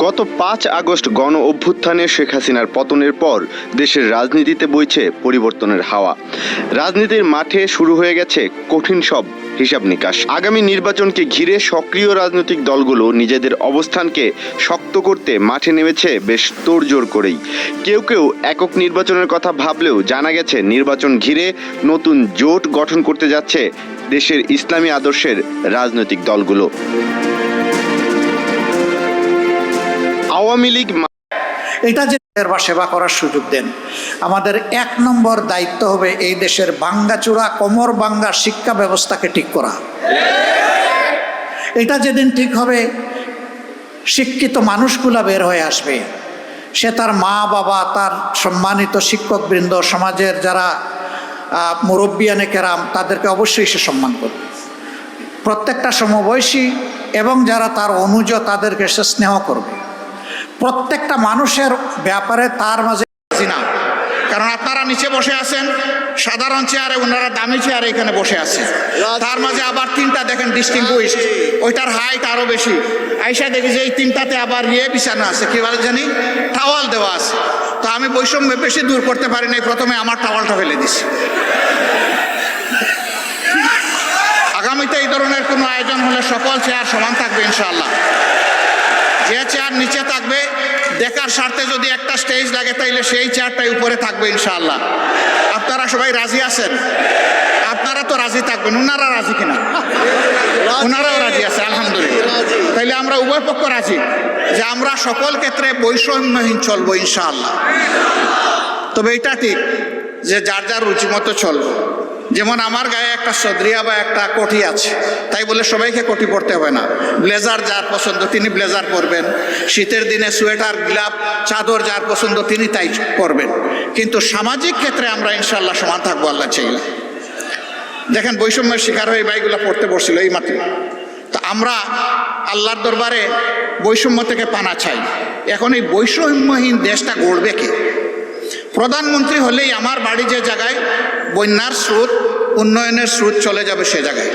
গত ৫ আগস্ট গণ অভ্যুত্থানে শেখ হাসিনার পতনের পর দেশের রাজনীতিতে বইছে পরিবর্তনের হাওয়া। রাজনীতির মাঠে শুরু হয়ে গেছে কঠিন সব হিসাব নিকাশ। আগামী নির্বাচনকে ঘিরে সক্রিয় রাজনৈতিক দলগুলো নিজেদের অবস্থানকে শক্ত করতে মাঠে নেমেছে বেশ তোড়জোড় করেই। কেউ কেউ একক নির্বাচনের কথা ভাবলেও জানা গেছে নির্বাচন ঘিরে নতুন জোট গঠন করতে যাচ্ছে দেশের ইসলামী আদর্শের রাজনৈতিক দলগুলো। আওয়ামী লীগ এটা যে সেবা করার সুযোগ দেন, আমাদের ১ নম্বর দায়িত্ব হবে এই দেশের ভাঙ্গাচূড়া কোমর ভাঙ্গা শিক্ষা ব্যবস্থাকে ঠিক করা। এটা যেদিন ঠিক হবে, শিক্ষিত মানুষগুলা বের হয়ে আসবে। সে তার মা বাবা, তার সম্মানিত শিক্ষকবৃন্দ, সমাজের যারা মুরব্বিয়ানে কেরাম, তাদেরকে অবশ্যই সে সম্মান করবে। প্রত্যেকটা সমবয়সী এবং যারা তার অনুজ, তাদেরকে সে স্নেহ করবে। প্রত্যেকটা মানুষের ব্যাপারে তার মাঝে না, কারণ আপনারা নিচে বসে আছেন সাধারণ চেয়ারে, ওনারা দামি চেয়ারে এখানে বসে আছে। তার মাঝে আবার 3টা দেখেন ডিস্টিংগুইশড, ওইটার হাইট আরো বেশি। আইসা দেখি যে এই 3টাতে আবার বিছানো আছে, কি বলে জানি, টাওয়াল দেওয়া আছে। তো আমি বৈষম্য বেশি দূর করতে পারি নাই, প্রথমে আমার টাওয়ালটা ফেলে দিছি। আগামীতে এই ধরনের কোনো আয়োজন হলে সকল চেয়ার সমান থাকবে ইনশাআল্লাহ। যে চেয়ার নিচে থাকবে, দেখার স্বার্থে যদি একটা স্টেজ লাগে তাইলে সেই চেয়ারটাই উপরে থাকবে ইনশাআল্লাহ। আপনারা সবাই রাজি আছেন? আপনারা তো রাজি থাকবেন, ওনারা রাজি কিনা? ওনারাও রাজি আছে, আলহামদুলিল্লাহ। তাইলে আমরা উভয় পক্ষ রাজি যে আমরা সকল ক্ষেত্রে বৈষম্যহীন চলবো ইনশাআল্লাহ। তবে এটা ঠিক যে যার যার রুচি মতো চলবো। যেমন আমার গায়ে একটা সদরিয়া বা একটা কোটি আছে, তাই বলে সবাইকে কোটি পরতে হবে না। ব্লেজার যার পছন্দ তিনি ব্লেজার পরবেন, শীতের দিনে সোয়েটার, গ্লাভ, চাদর যার পছন্দ তিনি তাই পরবেন। কিন্তু সামাজিক ক্ষেত্রে আমরা ইনশাআল্লাহ সমান থাকবো আল্লাহ চাইলে। দেখেন বৈষম্যের শিকার হয়ে বাইগুলা পড়তে বসছিল এই মাত্র। তা আমরা আল্লাহর দরবারে বৈষম্য থেকে পানা চাই। এখন এই বৈষম্যহীন দেশটা গড়বে কে? প্রধানমন্ত্রী হলেই আমার বাড়ি যে জায়গায় বন্যার স্রোত, উন্নয়নের স্রোত চলে যাবে সে জায়গায়।